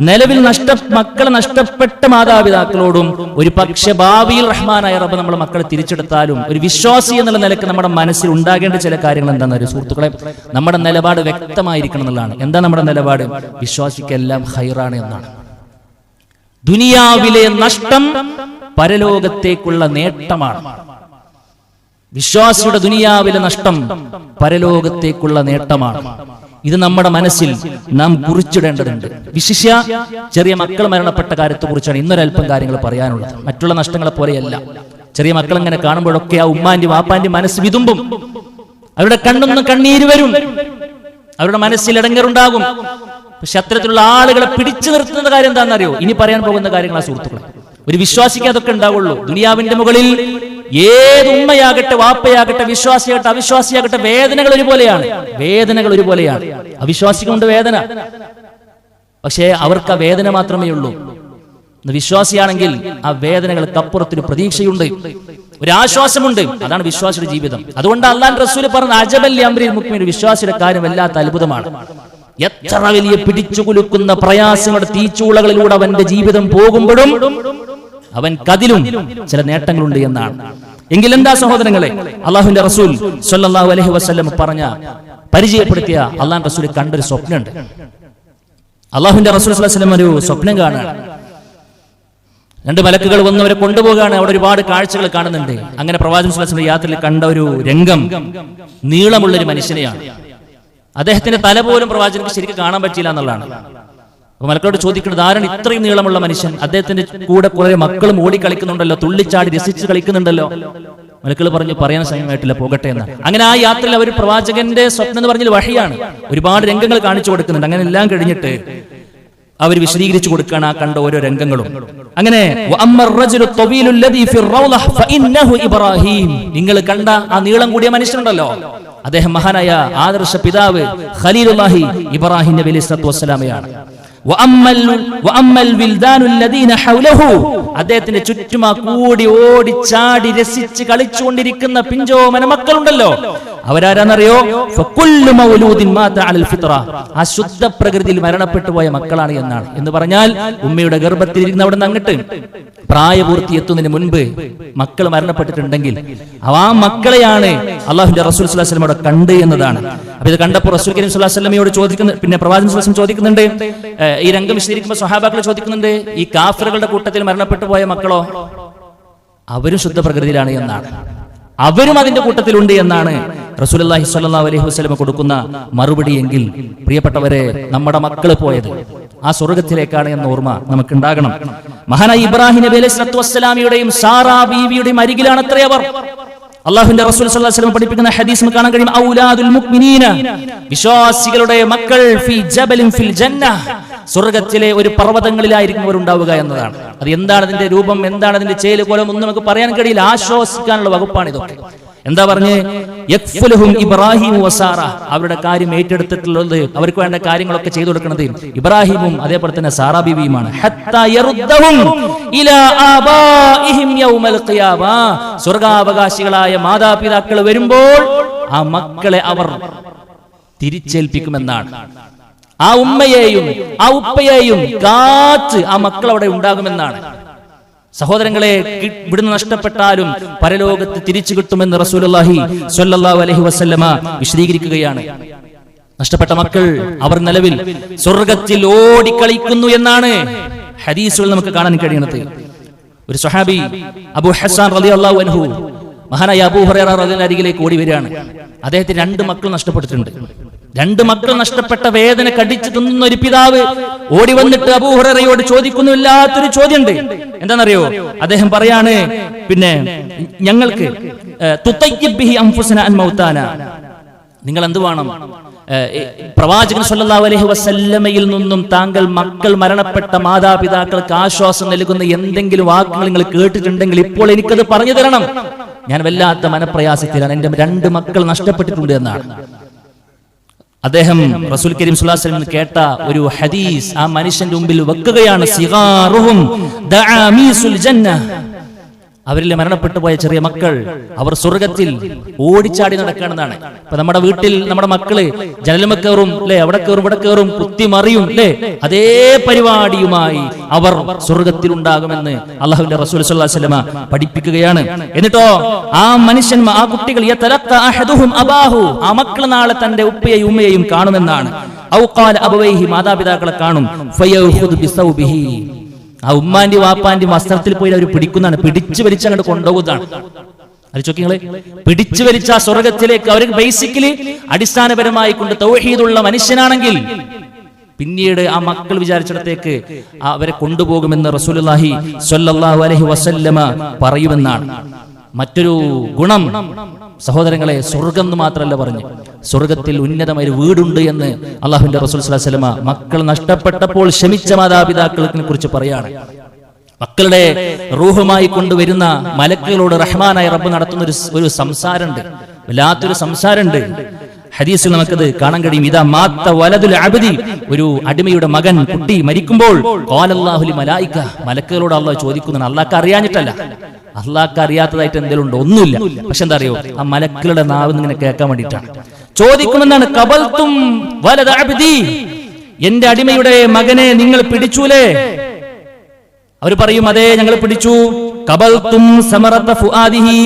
നിലവിൽ മക്കളെ നഷ്ടപ്പെട്ട മാതാപിതാക്കളോടും ഒരു പക്ഷെ ഭാവിയിൽ റഹ്മാനായ റബ്ബ് നമ്മുടെ മക്കളെ തിരിച്ചെടുത്താലും ഒരു വിശ്വാസി എന്നുള്ള നിലക്ക് നമ്മുടെ മനസ്സിൽ ഉണ്ടാകേണ്ട ചില കാര്യങ്ങൾ എന്താണെന്നറിയോ സുഹൃത്തുക്കളെ? നമ്മുടെ നിലപാട് വ്യക്തമായിരിക്കണം എന്നുള്ളതാണ്. എന്താ നമ്മുടെ നിലപാട്? വിശ്വാസിക്കെല്ലാം ഖൈറാണ് എന്നാണ്. ദുനിയാവിലെ നഷ്ടം പരലോകത്തേക്കുള്ള നേട്ടമാണ്. വിശ്വാസിയുടെ ദുനിയാവിലെ നഷ്ടം പരലോകത്തേക്കുള്ള നേട്ടമാണ്. ഇത് നമ്മുടെ മനസ്സിൽ നാം കുറിച്ചിടേണ്ടതുണ്ട്. വിശിഷ്യ ചെറിയ മക്കൾ മരണപ്പെട്ട കാര്യത്തെക്കുറിച്ചാണ് ഇന്നൊരൽപ്പം കാര്യങ്ങൾ പറയാനുള്ളത്. മറ്റുള്ള നഷ്ടങ്ങളെ പോലെയല്ല. ചെറിയ മക്കൾ ഇങ്ങനെ കാണുമ്പോഴൊക്കെ ആ ഉമ്മാന്റെ വാപ്പാന്റെ മനസ്സ് വിതുമ്പും. അവരുടെ കണ്ണൊന്നും കണ്ണീര് വരും. അവരുടെ മനസ്സിൽ ഇടങ്ങേറുണ്ടാകും. പക്ഷെ അത്തരത്തിലുള്ള ആളുകളെ പിടിച്ചു നിർത്തുന്ന കാര്യം എന്താണെന്നറിയോ? ഇനി പറയാൻ പോകുന്ന കാര്യങ്ങളാ സുഹൃത്തുക്കളെ. ഒരു വിശ്വാസിക്ക് അതൊക്കെ ഉണ്ടാവുള്ളൂ. ദുനിയാവിന്റെ മുകളിൽ ഏത് ഉമ്മയാകട്ടെ, വാപ്പയാകട്ടെ, വിശ്വാസിയാകട്ടെ, അവിശ്വാസിയാകട്ടെ, വേദനകൾ ഒരുപോലെയാണ്. വേദനകൾ ഒരുപോലെയാണ്. അവിശ്വാസിക്കുണ്ട് വേദന, പക്ഷേ അവർക്ക് ആ വേദന മാത്രമേ ഉള്ളൂ. വിശ്വാസിയാണെങ്കിൽ ആ വേദനകൾക്കപ്പുറത്തൊരു പ്രതീക്ഷയുണ്ട്, ഒരു ആശ്വാസമുണ്ട്. അതാണ് വിശ്വാസിയുടെ ജീവിതം. അതുകൊണ്ട് അല്ലാഹുവിന്റെ റസൂൽ പറഞ്ഞ അജബൽ അംരിൽ മുഅ്മിൻ, വിശ്വാസിയുടെ കാര്യം വല്ലാത്ത അത്ഭുതമാണ്. എത്ര വലിയ പിടിച്ചുകുലുക്കുന്ന പ്രയാസങ്ങളുടെ തീച്ചൂളകളിലൂടെ അവന്റെ ജീവിതം പോകുമ്പോഴും അവൻക്കതിലും ചില നേട്ടങ്ങളുണ്ട് എന്നാണ്. എങ്കിൽ എന്താ സഹോദരങ്ങളെ, അള്ളാഹുവിന്റെ റസൂൽ സ്വല്ലല്ലാഹു അലൈഹി വസല്ലം പരിചയപ്പെടുത്തിയ അള്ളാഹുവിന്റെ റസൂൽ കണ്ടൊരു സ്വപ്നമുണ്ട്. അള്ളാഹുവിന്റെ റസൂൽ സ്വല്ലല്ലാഹു അലൈഹി വസല്ലം ഒരു സ്വപ്നം കാണുകയാണ്. രണ്ട് മലക്കുകൾ വന്ന് അവരെ കൊണ്ടുപോകുകയാണ്. അവിടെ ഒരുപാട് കാഴ്ചകൾ കാണുന്നുണ്ട്. അങ്ങനെ പ്രവാചകൻ സ്വല്ലല്ലാഹു അലൈഹി വസല്ലം യാത്രയിൽ കണ്ട ഒരു രംഗം നീളമുള്ളൊരു മനുഷ്യനെയാണ്. അദ്ദേഹത്തിന്റെ തല പോലും പ്രവാചകർക്ക് ശരിക്കും കാണാൻ പറ്റിയില്ല എന്നുള്ളതാണ്. അപ്പൊ മലക്കളോട് ചോദിക്കുന്നത്, ആരാണ് ഇത്രയും നീളമുള്ള മനുഷ്യൻ? അദ്ദേഹത്തിന്റെ കൂടെ കുറെ മക്കളും ഓടിക്കളിക്കുന്നുണ്ടല്ലോ, തുള്ളിച്ചാടി രസിച്ച് കളിക്കുന്നുണ്ടല്ലോ. മലക്കൾ പറഞ്ഞു, പറയാൻ സമയമായിട്ടില്ല, പോകട്ടെ എന്ന്. അങ്ങനെ ആ യാത്രയിൽ അവർ പ്രവാചകന്റെ സ്വപ്നം എന്ന് പറഞ്ഞാൽ വഹിയാണ്. ഒരുപാട് രംഗങ്ങൾ കാണിച്ചു കൊടുക്കുന്നുണ്ട്. അങ്ങനെ എല്ലാം കഴിഞ്ഞിട്ട് അവർ വിശദീകരിച്ചു കൊടുക്കുകയാണ് ആ കണ്ട ഓരോ രംഗങ്ങളും. അങ്ങനെ നിങ്ങൾ കണ്ട ആ നീളം കൂടിയ മനുഷ്യനുണ്ടല്ലോ, അദ്ദേഹം മഹാനായ ആദർശ പിതാവ് ഖലീലുല്ലാഹി ഇബ്രാഹിം നബി അലൈഹിസ്സലാത്തു വസ്സലാമയാണ്. അദ്ദേഹത്തിന്റെ ചുറ്റുമാ കൂടി ഓടി ചാടി രസിച്ച് കളിച്ചുകൊണ്ടിരിക്കുന്ന പിഞ്ചോമന മക്കളുണ്ടല്ലോ, അവരാരാന്നറിയോ? ആ ശുദ്ധ പ്രകൃതിയിൽ മരണപ്പെട്ടു പോയ മക്കളാണ് എന്നാണ്. എന്ന് പറഞ്ഞാൽ ഉമ്മയുടെ ഗർഭത്തിൽ ഇരുന്ന് അവിടെ നിന്ന് അങ്ങോട്ട് പ്രായപൂർത്തി എത്തുന്നതിന് മുൻപ് മക്കൾ മരണപ്പെട്ടിട്ടുണ്ടെങ്കിൽ ആ മക്കളെയാണ് അള്ളാഹുവിന്റെ റസൂൽ സ്വല്ലല്ലാഹു അലൈഹി വസല്ലം അവിടെ കണ്ട് എന്നതാണ്. അപ്പൊ ഇത് കണ്ടപ്പോൾ റസൂൽ കരീം സ്വല്ലല്ലാഹു അലൈഹി വസല്ലമയോട് ചോദിക്കുന്നു, പിന്നെ പ്രവാചകൻ സ്വല്ലല്ലാഹു അലൈഹി വസല്ലം ചോദിക്കുന്നുണ്ട്, ഈ രംഗം വിശദീകരിക്കുമ്പോൾ സ്വഹാബാക്കൾ ചോദിക്കുന്നുണ്ട്, ഈ കാഫിറുകളുടെ കൂട്ടത്തിൽ മരണപ്പെട്ടു പോയ മക്കളോ? അവരും ശുദ്ധ പ്രകൃതിയിലാണ് എന്നാണ്. അവരും അതിന്റെ കൂട്ടത്തിലുണ്ട് എന്നാണ് റസൂലുള്ളാഹി സ്വല്ലല്ലാഹു അലൈഹി വസല്ലം കൊടുക്കുന്ന മറുപടി. എങ്കിൽ പ്രിയപ്പെട്ടവരെ, നമ്മുടെ മക്കൾ പോയത് ആ സ്വർഗത്തിലേക്കാണ് എന്ന ഓർമ്മ നമുക്കുണ്ടാകണം. മഹാനായ ഇബ്രാഹിം നബി അലൈഹിസ്സലാത്തു വസ്സലാമിയുടെയും സാറാ ബീവിയുടെയും അരികിലാണ് അത്രേ അവർ. അല്ലാഹുവിന്റെ റസൂൽ സ്വല്ലല്ലാഹു അലൈഹി വസല്ലം പഠിപ്പിക്കുന്ന ഹദീസിൽ കാണാൻ കഴിയും, ഔലാദുൽ മുഅ്മിനീന, വിശ്വാസികളുടെ മക്കൾ ഫീ ജബലിൻ ഫിൽ ജന്നഹ്, സ്വർഗ്ഗത്തിലെ ഒരു പർവ്വതങ്ങളിലായിരിക്കും അവർ ഉണ്ടാവുക എന്നതാണ്. അത് എന്താണ് അതിന്റെ രൂപം, എന്താണ് അതിന്റെ ചേല് കോലം ഒന്നും നമുക്ക് പറയാൻ കഴിയില്ല. ആശ്വസിക്കാനുള്ള വകുപ്പാണ് ഇതൊക്കെ. എന്താ പറഞ്ഞ്, യക്ഫുലുഹും ഇബ്രാഹിം വസാറ, അവരുടെ കാര്യം ഏറ്റെടുത്തിട്ടുള്ളത്, അവർക്ക് വേണ്ട കാര്യങ്ങളൊക്കെ ചെയ്തു കൊടുക്കുന്നത് ഇബ്രാഹിമും അതേപോലെ തന്നെ സാറാ ബീവിയുമാണ്. ഹത്താ യറുദ്ദഹും ഇലാ ആബാഇഹിം യൗമൽ ഖിയാമ, സ്വർഗ്ഗാവകാശികളായ മാതാപിതാക്കൾ വരുമ്പോൾ ആ മക്കളെ അവർ തിരിച്ചേൽപ്പിക്കുമെന്നാണ്. ആ ഉമ്മയെയും ആ ഉപ്പയെയും കാത്ത് ആ മക്കൾ അവിടെ ഉണ്ടാകുമെന്നാണ്. സഹോദരങ്ങളെ, ഇവിടുന്ന് നഷ്ടപ്പെട്ടാലും പരലോകത്ത് തിരിച്ചു കിട്ടുമെന്ന് റസൂലുള്ളാഹി സ്വല്ലല്ലാഹു അലൈഹി വസല്ലമ വിശദീകരിക്കുകയാണ്. നഷ്ടപ്പെട്ട മക്കൾ അവർ നിലവിൽ സ്വർഗ്ഗത്തിൽ ഓടിക്കളിക്കുന്നു എന്നാണ് ഹദീസുകൾ നമുക്ക് കാണാൻ കഴിയുന്നത്. ഒരു സ്വഹാബി അബൂ ഹസ്സാൻ റളിയല്ലാഹു അൻഹു, മഹാനായ അബൂ ഹുറൈറ റളിയല്ലാഹു അരികിലേക്ക് ഓടി വരികയാണ്. അദ്ദേഹത്തിന് 2 മക്കൾ നഷ്ടപ്പെട്ടിട്ടുണ്ട്. 2 മക്കൾ നഷ്ടപ്പെട്ട വേദന കടിച്ചു തിന്നുന്ന ഒരു പിതാവ് ഓടി വന്നിട്ട് അബൂ ഹുറൈറയോട് ചോദിക്കുന്നു വല്ലാത്തൊരു ചോദ്യമുണ്ട്. എന്താണെന്നറിയോ? അദ്ദേഹം പറയാണ്, പിന്നെ ഞങ്ങൾക്ക് നിങ്ങൾ എന്ത് വേണം? പ്രവാചകൻ സ്വല്ലല്ലാഹു അലൈഹി വസല്ലമയിൽ നിന്നും താങ്കൾ മക്കൾ മരണപ്പെട്ട മാതാപിതാക്കൾക്ക് ആശ്വാസം നൽകുന്ന എന്തെങ്കിലും വാക്കുകൾ നിങ്ങൾ കേട്ടിട്ടുണ്ടെങ്കിൽ ഇപ്പോൾ എനിക്കത് പറഞ്ഞു തരണം. ഞാൻ വല്ലാത്ത മനപ്രയാസത്തിലാണ്, എന്റെ 2 മക്കൾ നഷ്ടപ്പെട്ടിട്ടുണ്ട് എന്നാണ്. അദ്ദേഹം റസൂൽ കരീം സ്വല്ലല്ലാഹു അലൈഹി വസല്ലം കേട്ട ഒരു ഹദീസ് ആ മനുഷ്യന്റെ മുമ്പിൽ വെക്കുകയാണ്. സിഗാറുഹും ദഅമീസുൽ ജന്ന, അവരിൽ മരണപ്പെട്ടു പോയ ചെറിയ മക്കൾ അവർ സ്വർഗത്തിൽ ഓടിച്ചാടി നടക്കണമെന്നാണ്. ഇപ്പൊ നമ്മുടെ വീട്ടിൽ നമ്മുടെ മക്കള് ജനലുമ കയറും അല്ലെ, അവിടെ കയറും ഇവിടെ കയറും, കുത്തിമറിയും അല്ലെ, അതേ പരിപാടിയുമായി അവർ സ്വർഗത്തിൽ ഉണ്ടാകുമെന്ന് അള്ളാഹുവിന്റെ റസൂൽ സ്വല്ലല്ലാഹു അലൈഹി വസല്ലമ പഠിപ്പിക്കുകയാണ്. എന്നിട്ടോ ആ മനുഷ്യൻ, ആ കുട്ടികൾ ആ മക്കൾ നാളെ തന്റെ ഉപ്പയെയും ഉമ്മയെയും കാണുമെന്നാണ്. ഔ ഖാല അബവൈഹി, മാതാപിതാക്കളെ കാണും. ഫയഖുദു ബിസൗബിഹി, ആ ഉമ്മാന്റെ വാപ്പാന്റെ വസ്ത്രത്തിൽ പോയി അവർ പിടിക്കുന്നതാണ്, പിടിച്ചു വലിച്ച് അങ്ങോട്ട് കൊണ്ടുപോകുന്നതാണ്. അത് ചോക്കിങ്ങള് പിടിച്ചു വലിച്ച ആ സ്വർഗത്തിലേക്ക് അവർ ബേസിക്കലി അടിസ്ഥാനപരമായി കൊണ്ട് തൗഹീദുള്ള മനുഷ്യനാണെങ്കിൽ പിന്നീട് ആ മക്കൾ വിചാരിച്ചിടത്തേക്ക് അവരെ കൊണ്ടുപോകുമെന്ന് റസൂലുള്ളാഹി സ്വല്ലല്ലാഹു അലൈഹി വസല്ലമ പറയുമെന്നാണ്. മറ്റൊരു ഗുണം സഹോദരങ്ങളെ, സ്വർഗം എന്ന് മാത്രമല്ല പറഞ്ഞു, സ്വർഗത്തിൽ ഉന്നതമായ ഒരു വീടുണ്ട് എന്ന് അള്ളാഹുവിന്റെ റസൂൽ സ്വല്ലല്ലാഹു അലൈഹി വസല്ലമ മക്കൾ നഷ്ടപ്പെട്ടപ്പോൾ ക്ഷമിച്ച മാതാപിതാക്കളെ കുറിച്ച് പറയാണ്. മക്കളുടെ റൂഹുമായി കൊണ്ടുവരുന്ന മലക്കുകളോട് റഹ്മാനായ റബ്ബ് നടത്തുന്ന ഒരു സംസാരമുണ്ട്, വല്ലാത്തൊരു സംസാരമുണ്ട്. ഹദീസിൽ നമുക്കത് കാണാൻ കഴിയും. ഇദാ മാത്ത വലദുൽ അബ്ദി, ഒരു അടിമയുടെ മകൻ കുട്ടി മരിക്കുമ്പോൾ ഖാലല്ലാഹു ലി മലായിക, മലക്കുകളോട് അല്ലാഹു ചോദിക്കുന്നതാണ്. അല്ലാഹ്ക്ക് അറിയാഞ്ഞിട്ടല്ല, അല്ലാഹ്ക്ക് അറിയാത്തതായിട്ട് എന്തെങ്കിലും ഉണ്ടോ? ഒന്നുമില്ല. പക്ഷെ എന്താ അറിയോ, ആ മലക്കുകളുടെ നാവ് ഇങ്ങനെ കേൾക്കാൻ വേണ്ടിയിട്ടാണ് ചോദിക്കുമെന്നാണ്. ഖബൽതും വലദ അബ്ദി, എന്റെ അടിമയുടെ മകനെ നിങ്ങൾ പിടിച്ചൂലേ? അവർ പറയും അതെ ഞങ്ങൾ പിടിച്ചു. ഖബൽതും സമറത ഫുആദിഹി,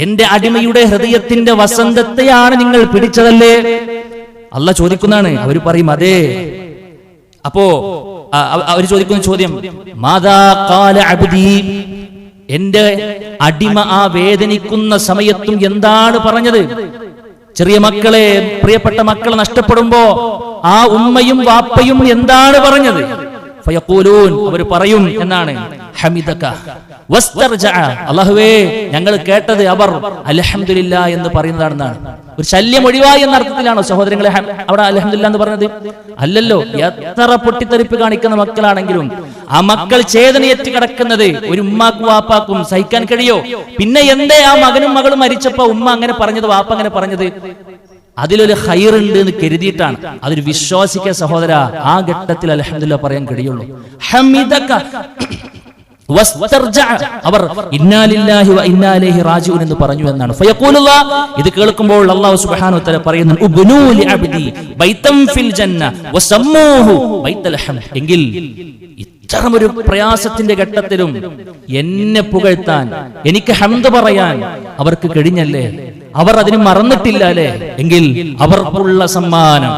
എന്റെ അടിമയുടെ ഹൃദയത്തിന്റെ വസന്തത്തെയാണ് നിങ്ങൾ പിടിച്ചതല്ലേ? അല്ലാഹ് ചോദിക്കുന്നതാണ്. അവർ പറയും അതെ. അപ്പോ അവർ ചോദിക്കുന്ന ചോദ്യം, മാദാ ഖാല അബ്ദി, എന്റെ അടിമ ആ വേദനിക്കുന്ന സമയത്തും എന്താണ് പറഞ്ഞത്? ചെറിയ മക്കളെ, പ്രിയപ്പെട്ട മക്കളെ നഷ്ടപ്പെടുമ്പോ ആ ഉമ്മയും വാപ്പയും എന്താണ് പറഞ്ഞത്? ഫയഖൂലൂൻ, അവർ പറയും എന്നാണ്, ഹമിദക വസ്തർജഅ, അല്ലാഹുവേ ഞങ്ങൾ കേട്ടത് അവർ അൽഹംദുലില്ലാ എന്ന് പറയുന്നതാണെന്നാണ്. ഒരു ശല്യം ഒഴിവായി എന്ന അർത്ഥത്തിലാണോ സഹോദരങ്ങളെ അവിടെ അൽഹംദുലില്ലാ എന്ന് പറഞ്ഞത്? അല്ലല്ലോ. എത്ര പൊട്ടിത്തെറിപ്പ് കാണിക്കുന്ന മക്കളാണെങ്കിലും ആ മക്കൾ ചേതനയേറ്റ് കിടക്കുന്നത് ഒരു ഉമ്മാക്കും വാപ്പാക്കും സഹിക്കാൻ കഴിയോ? പിന്നെ എന്തേ ആ മകനും മകളും മരിച്ചപ്പോ ഉമ്മ അങ്ങനെ പറഞ്ഞത്, വാപ്പ അങ്ങനെ പറഞ്ഞത്? അതിലൊരു ഖൈറുണ്ട് എന്ന് കരുതിയിട്ടാണ്. അതൊരു വിശ്വാസിക്ക സഹോദര, ആ ഘട്ടത്തിൽ അൽഹംദുലില്ലാ പറയാൻ കഴിയുള്ളൂ. ഹമിദക വസ്തർജഅ, അവർ ഇന്നാ ലില്ലാഹി വ ഇന്നാ ഇലൈഹി റാജിഊൻ എന്ന് പറഞ്ഞു എന്നാണ്. ഫയഖൂലുല്ലാഹ്, ഇത് കേൾക്കുമ്പോൾ അല്ലാഹു സുബ്ഹാനഹു വ തആല പറയുന്നു, ഉബ്നൂ ലി അബ്ദി ബൈതൻ ഫിൽ ജന്ന വസമ്മൂഹു ബൈതൽ ഹംദ്, എങ്കിൽ ഇത്തരമൊരു പ്രയാസത്തിന്റെ ഘട്ടത്തിലും എന്നെ പുകഴ്ത്താൻ, എനിക്ക് ഹംദ് പറയാൻ അവർക്ക് കഴിഞ്ഞല്ലേ? അവർ അതിന് മറന്നിട്ടില്ല അല്ലേ? എങ്കിൽ അവർക്കുള്ള സമ്മാനം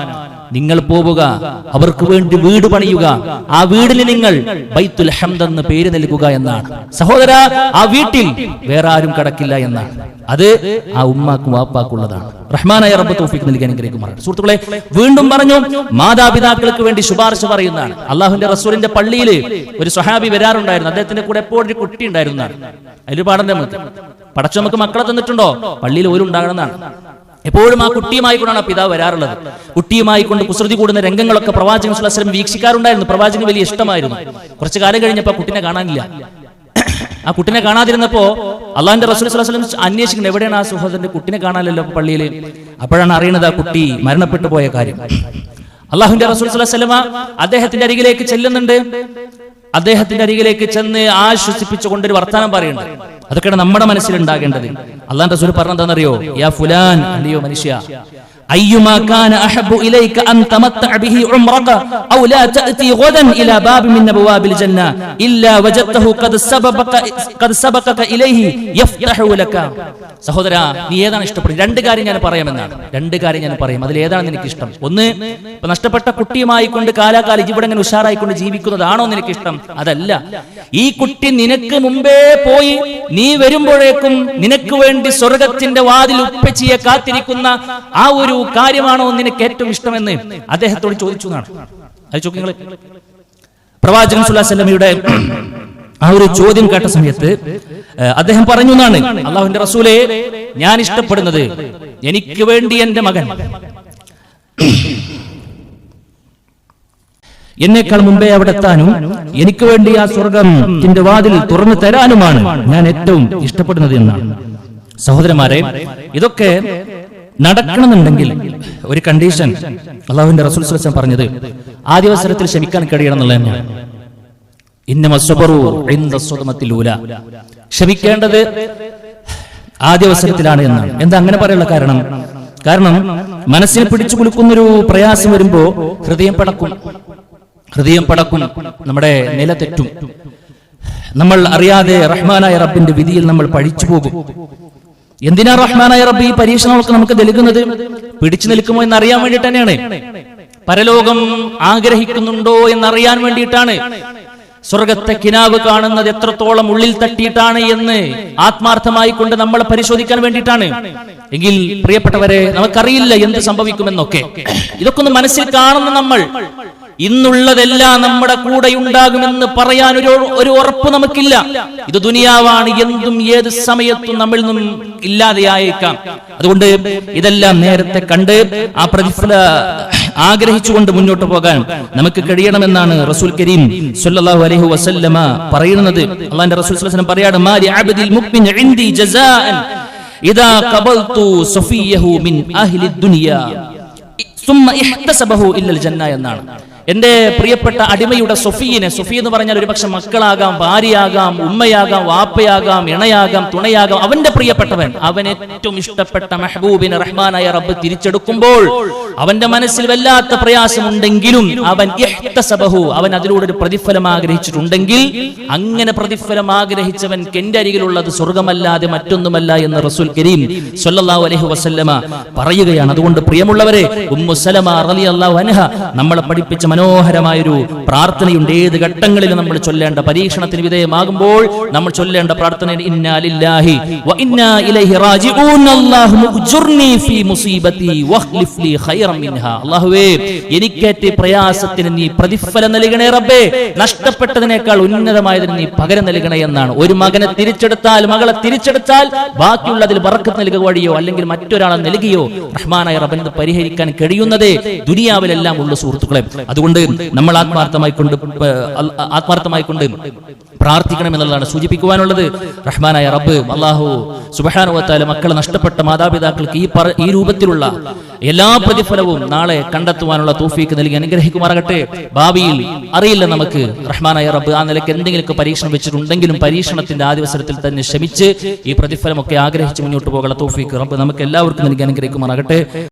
നിങ്ങൾ പോവുക, അവർക്ക് വേണ്ടി വീട് പണിയുക, ആ വീടിന് നിങ്ങൾ ബൈത്തുൽ ഹംദ് എന്ന് പേര് നൽകുക എന്നാണ്. സഹോദര, ആ വീട്ടിൽ വേറെ ആരും കടക്കില്ല എന്നാണ്. അത് ആ ഉമ്മാക്കും വാപ്പാക്കുള്ളതാണ്. റഹ്മാനായ റബ്ബ് തൗഫീഖ് നൽകി അനുഗ്രഹിക്കുമാറാകട്ടെ. സുഹൃത്തുക്കളെ, വീണ്ടും പറഞ്ഞു, മാതാപിതാക്കൾക്ക് വേണ്ടി ശുപാർശ പറയുന്നതാണ്. അള്ളാഹുവിന്റെ റസൂലിന്റെ പള്ളിയിൽ ഒരു സ്വഹാബി വരാറുണ്ടായിരുന്നു. അദ്ദേഹത്തിന്റെ കൂടെ എപ്പോഴും ഒരു കുട്ടി ഉണ്ടായിരുന്നതാണ്. അതിൽ പാടന്റെ നമുക്ക് പടച്ചു നമുക്ക് മക്കളെ തന്നിട്ടുണ്ടോ? പള്ളിയിൽ ഒരു ഉണ്ടാകണമെന്നാണ്. എപ്പോഴും ആ കുട്ടിയുമായി കൊണ്ടാണ് പിതാവ് വരാറുള്ളത്. കുട്ടിയുമായി കൊണ്ട് കുസൃതി കൂടുന്ന രംഗങ്ങളൊക്കെ പ്രവാചകൻ സ്വല്ലല്ലാഹു അലൈഹി വസല്ലം വീക്ഷിക്കാറുണ്ടായിരുന്നു. പ്രവാചകന് വലിയ ഇഷ്ടമായിരുന്നു. കുറച്ചു കാലം കഴിഞ്ഞപ്പോൾ കുട്ടിനെ കാണാനില്ല. ആ കുട്ടിനെ കാണാതിരുന്നപ്പോ അള്ളാഹുവിന്റെ റസൂൽ സ്വല്ലല്ലാഹു അലൈഹി വസല്ലം അന്വേഷിക്കുന്നത്, എവിടെയാണ് ആ സഹോദരന്റെ കുട്ടിനെ കാണാനല്ലോ പള്ളിയിൽ. അപ്പോഴാണ് അറിയുന്നത് ആ കുട്ടി മരണപ്പെട്ടു പോയ കാര്യം. അള്ളാഹുവിന്റെ റസൂൽ സ്വല്ലല്ലാഹു അലൈഹി വസല്ലം അദ്ദേഹത്തിന്റെ അരികിലേക്ക് ചെല്ലുന്നുണ്ട്. അദ്ദേഹത്തിന്റെ അരികിലേക്ക് ചെന്ന് ആശ്വസിപ്പിച്ചുകൊണ്ടൊരു വർത്തമാനം പറയുന്നുണ്ട്. അതൊക്കെയാണ് നമ്മുടെ മനസ്സിൽ ഉണ്ടാകേണ്ടത്. അള്ളാഹുവിന്റെ റസൂൽ പറഞ്ഞതെന്നറിയോ? യാ ഫുലാൻ, അല്ലയോ മനുഷ്യ, أيما كان أحب إليك أن تمتع به عمرك أو لا تأتي غدا إلى باب من أبواب الجنة إلا وجدته قد سبقك إليه يفتح لك. സഹോദര, നീ ഏതാണ് ഇഷ്ടപ്പെടുന്നത്? രണ്ട് കാര്യം ഞാൻ പറയാമെന്നാണ്. രണ്ട് കാര്യം ഞാൻ പറയും, അതിൽ ഏതാണ് നിനക്ക് ഇഷ്ടം? ഒന്ന്, ഇപ്പൊ നഷ്ടപ്പെട്ട കുട്ടിയുമായി കൊണ്ട് കാലാകാലം ഇവിടെ ഇങ്ങനെ ഉഷാറായിക്കൊണ്ട് ജീവിക്കുന്നതാണോ നിനക്ക് ഇഷ്ടം? അതല്ല, ഈ കുട്ടി നിനക്ക് മുമ്പേ പോയി നീ വരുമ്പോഴേക്കും നിനക്ക് വേണ്ടി സ്വർഗത്തിന്റെ വാതിൽ ഉപ്പച്ചിയെ കാത്തിരിക്കുന്ന ആ ഒരു കാര്യമാണോ നിനക്ക് ഏറ്റവും ഇഷ്ടമെന്ന് അദ്ദേഹത്തോട് ചോദിച്ചു എന്നാണ്. അത് ചോദ്യങ്ങൾ പ്രവാചകൻ സ്വല്ലല്ലാഹു അലൈഹി വസല്ലമയുടെ ആ ഒരു ചോദ്യം കേട്ട സമയത്ത് അദ്ദേഹം പറഞ്ഞു എന്നാണ്, അള്ളാഹുവിന്റെ റസൂലേ, ഞാൻ ഇഷ്ടപ്പെടുന്നത് എനിക്ക് വേണ്ടി എന്റെ മകൻ എന്നേക്കാൾ മുമ്പേ അവിടെ എത്താനും എനിക്ക് വേണ്ടി ആ സ്വർഗത്തിന്റെ വാതിൽ തുറന്നു തരാനുമാണ് ഞാൻ ഏറ്റവും ഇഷ്ടപ്പെടുന്നത് എന്നാണ്. സഹോദരന്മാരെ, ഇതൊക്കെ നടക്കണമെന്നുണ്ടെങ്കിൽ ഒരു കണ്ടീഷൻ അള്ളാഹുവിന്റെ റസൂൽ സ്വല്ലല്ലാഹു അലൈഹി വസല്ലം പറഞ്ഞത് ആദ്യാവസരത്തിൽ ക്ഷമിക്കാൻ കഴിയണം എന്നുള്ളത് തന്നെയാണ്. ക്ഷമിക്കേണ്ടത് ആദ്യ അവസരത്തിലാണ് എന്നാണ്. എന്താ അങ്ങനെ പറയാനുള്ള കാരണം മനസ്സിനെ പിടിച്ചു കുലുക്കുന്നൊരു പ്രയാസം വരുമ്പോ ഹൃദയം പടക്കും, നമ്മുടെ നില തെറ്റും. നമ്മൾ അറിയാതെ റഹ്മാനായ റബ്ബിന്റെ വിധിയിൽ നമ്മൾ പഴിച്ചു പോകും. എന്തിനാ റഹ്മാനായ റബ്ബ് ഈ പരീക്ഷണങ്ങളൊക്കെ നമുക്ക് നൽകുന്നത്? പിടിച്ചു നിൽക്കുമോ എന്നറിയാൻ വേണ്ടിയിട്ട് തന്നെയാണ്. പരലോകം ആഗ്രഹിക്കുന്നുണ്ടോ എന്നറിയാൻ വേണ്ടിയിട്ടാണ്. സ്വർഗത്തെ കിനാവ് കാണുന്നത് എത്രത്തോളം ഉള്ളിൽ തട്ടിയിട്ടാണ് എന്ന് ആത്മാർത്ഥമായി കൊണ്ട് നമ്മളെ പരിശോധിക്കാൻ വേണ്ടിയിട്ടാണ്. എങ്കിൽ പ്രിയപ്പെട്ടവരെ, നമുക്കറിയില്ല എന്ത് സംഭവിക്കുമെന്നൊക്കെ. ഇതൊക്കെ ഒന്ന് മനസ്സിൽ കാണുന്ന നമ്മൾ ഇന്നുള്ളതെല്ലാം നമ്മുടെ കൂടെ ഉണ്ടാകുമെന്ന് പറയാൻ ഒരു ഉറപ്പ് നമുക്കില്ല. ഇത് ദുനിയാവാണ്, എന്തും ഏത് സമയത്തും നമ്മിൽ നിന്നും ഇല്ലാതെയായേക്കാം. അതുകൊണ്ട് ഇതെല്ലാം നേരത്തെ കണ്ട് ആ പ്രതിഫല ആഗ്രഹിച്ചുകൊണ്ട് മുന്നോട്ട് പോകാൻ നമുക്ക് കഴിയണമെന്നാണ് റസൂൽ കരീം സ്വല്ലല്ലാഹു അലൈഹി വസല്ലമ പറയുന്നത്. അല്ലാഹുവിന്റെ റസൂൽ സ്വല്ലല്ലാഹു അലൈഹി വസല്ലം പറയാണ്, മാ ലി അബ്ദിൽ മുഅ്മിൻ ഇൻദി ജസാഅൻ ഇദാ ഖബൽതു സഫിയഹു മിൻ അഹ്ലി ദുനിയ സുമ്മ ഇഹ്തസബഹു ഇല്ലൽ ജന്ന എന്നാണ്. എന്റെ പ്രിയപ്പെട്ട അടിമയുടെ സൊഫി എന്ന് പറഞ്ഞാൽ ഒരുപക്ഷെ മക്കളാകാം, ഭാര്യയാകാം, ഉമ്മയാകാം, വാപ്പയാകാം, ഇണയാകാം, തുണയാകാം, അവന്റെ പ്രിയപ്പെട്ടവൻ, അവൻ ഏറ്റവും ഇഷ്ടപ്പെട്ട മെഹബൂബിനെ റഹ്മാനായ റബ്ബ് തിരിച്ചെടുക്കുമ്പോൾ അവന്റെ മനസ്സിൽ വല്ലാത്ത പ്രയാസമുണ്ടെങ്കിലും അവൻ അതിലൂടെ ഒരു പ്രതിഫലം ആഗ്രഹിച്ചിട്ടുണ്ടെങ്കിൽ, അങ്ങനെ പ്രതിഫലം ആഗ്രഹിച്ചവൻ എന്റെ അരികിലുള്ളത് സ്വർഗമല്ലാതെ മറ്റൊന്നുമല്ല എന്ന് റസൂൽ കരീം സ്വല്ലല്ലാഹു അലൈഹി വസല്ലമ പറയുകയാണ്. അതുകൊണ്ട് പ്രിയമുള്ളവരെ, ഉമ്മു സലമ റളിയല്ലാഹു അൻഹ നമ്മളെ പഠിപ്പിച്ച മനോഹരമായൊരു പ്രാർത്ഥനയുണ്ട്. ഏത് ഘട്ടങ്ങളിലും നമ്മൾ ചൊല്ലേണ്ട, പരീക്ഷണത്തിന് വിധേയമാകുമ്പോൾ നമ്മൾ ചൊല്ലേണ്ട പ്രാർത്ഥന, ഇന്നാ ലില്ലാഹി വ ഇന്നാ ഇലൈഹി റാജിഊൻ അല്ലാഹുമ്മ ഉജ്ർനി ഫീ മുസീബതി വഖ്ലിഫ് ലീ ഖൈറൻ മിൻഹാ. അല്ലാഹുവേ, എനിക്കേറ്റ പ്രയാസത്തിന് നീ പ്രതിഫലം നൽകണേ റബ്ബേ, നഷ്ടപ്പെട്ടതിനേക്കാൾ ഉന്നതമായതിന് നീ പകരം നൽകണേ എന്നാണ്. ഒരു മകനെ തിരിച്ചെടുത്താൽ, മകളെ തിരിച്ചെടുത്താൽ ബാക്കിയുള്ളതിൽ ബറക്കത്ത് നൽകുക വഴിയോ അല്ലെങ്കിൽ മറ്റൊരാളെ നൽകിയോ റഹ്മാനായ റബ്ബിന് പരിഹരിക്കാൻ കഴിയുന്നതേ ദുനിയാവിലെല്ലാം ഉള്ള സുഹൃത്തുക്കളെ. അതുകൊണ്ട് നമ്മൾ ആത്മാർത്ഥമായി കൊണ്ട് പ്രാർത്ഥിക്കണം എന്നുള്ളതാണ് സൂചിപ്പിക്കുവാനുള്ളത്. റഹ്മാനായ റബ്ബ് അല്ലാഹു സുബ്ഹാനഹു വ തആല മക്കളെ നഷ്ടപ്പെട്ട മാതാപിതാക്കൾക്ക് ഈ രൂപത്തിലുള്ള എല്ലാ പ്രതിഫലവും നാളെ കണ്ടെത്തുവാനുള്ള തൗഫീക്ക് നൽകി അനുഗ്രഹിക്കുമാറാകട്ടെ. ഭാവിയിൽ അറിയില്ല നമുക്ക്, റഹ്മാനായ റബ്ബ് ആ നിലയ്ക്ക് എന്തെങ്കിലുമൊക്കെ പരീക്ഷണം വെച്ചിട്ടുണ്ടെങ്കിലും പരീക്ഷണത്തിന്റെ ആദ്യവസരത്തിൽ തന്നെ ക്ഷമിച്ച് ഈ പ്രതിഫലമൊക്കെ ആഗ്രഹിച്ച് മുന്നോട്ട് പോകാനുള്ള തൗഫീക്ക് റബ്ബ് നമുക്ക് എല്ലാവർക്കും നൽകി അനുഗ്രഹിക്കുമാറാകട്ടെ.